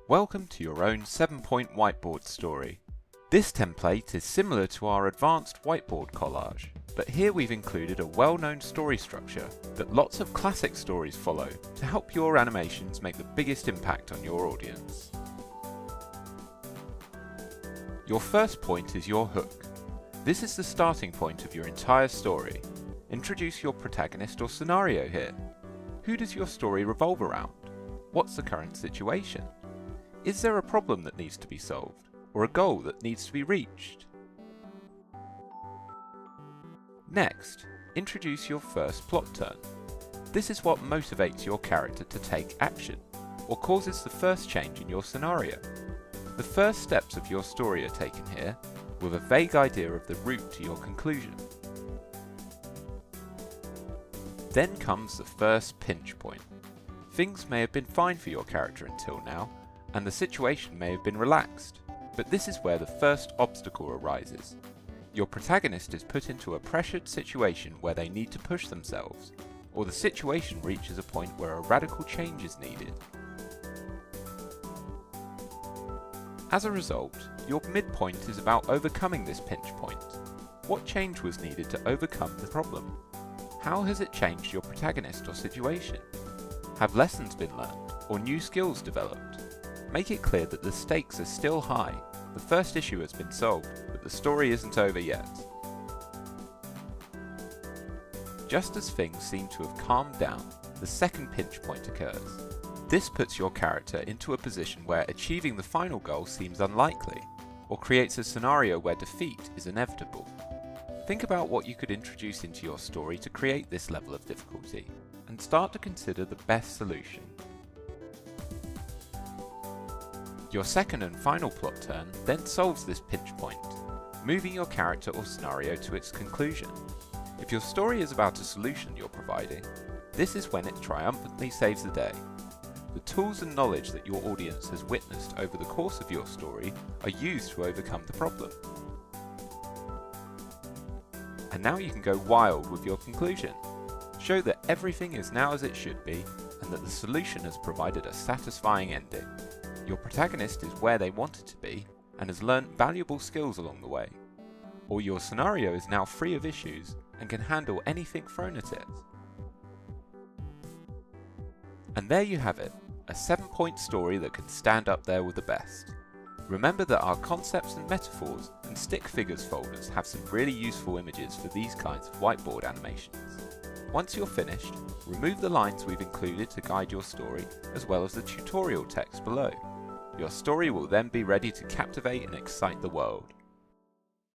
Welcome to your own 7-point whiteboard story. This template is similar to our advanced whiteboard collage, but here we've included a well-known story structure that lots of classic stories follow to help your animations make the biggest impact on your audience. Your first point is your hook. This is the starting point of your entire story. Introduce your protagonist or scenario here. Who does your story revolve around? What's the current situation? Is there a problem that needs to be solved, or a goal that needs to be reached? Next, introduce your first plot turn. This is what motivates your character to take action, or causes the first change in your scenario. The first steps of your story are taken here, with a vague idea of the route to your conclusion. Then comes the first pinch point. Things may have been fine for your character until now, and the situation may have been relaxed, but this is where the first obstacle arises. Your protagonist is put into a pressured situation where they need to push themselves, or the situation reaches a point where a radical change is needed. As a result, your midpoint is about overcoming this pinch point. What change was needed to overcome the problem? How has it changed your protagonist or situation? Have lessons been learned, or new skills developed? Make it clear that the stakes are still high. The first issue has been solved, but the story isn't over yet. Just as things seem to have calmed down, the second pinch point occurs. This puts your character into a position where achieving the final goal seems unlikely, or creates a scenario where defeat is inevitable. Think about what you could introduce into your story to create this level of difficulty, and start to consider the best solution. Your second and final plot turn then solves this pinch point, moving your character or scenario to its conclusion. If your story is about a solution you're providing, this is when it triumphantly saves the day. The tools and knowledge that your audience has witnessed over the course of your story are used to overcome the problem. And now you can go wild with your conclusion. Show that everything is now as it should be, and that the solution has provided a satisfying ending. Your protagonist is where they wanted to be, and has learned valuable skills along the way. Or your scenario is now free of issues, and can handle anything thrown at it. And there you have it, a 7-point story that can stand up there with the best. Remember that our concepts and metaphors and stick figures folders have some really useful images for these kinds of whiteboard animations. Once you're finished, remove the lines we've included to guide your story, as well as the tutorial text below. Your story will then be ready to captivate and excite the world.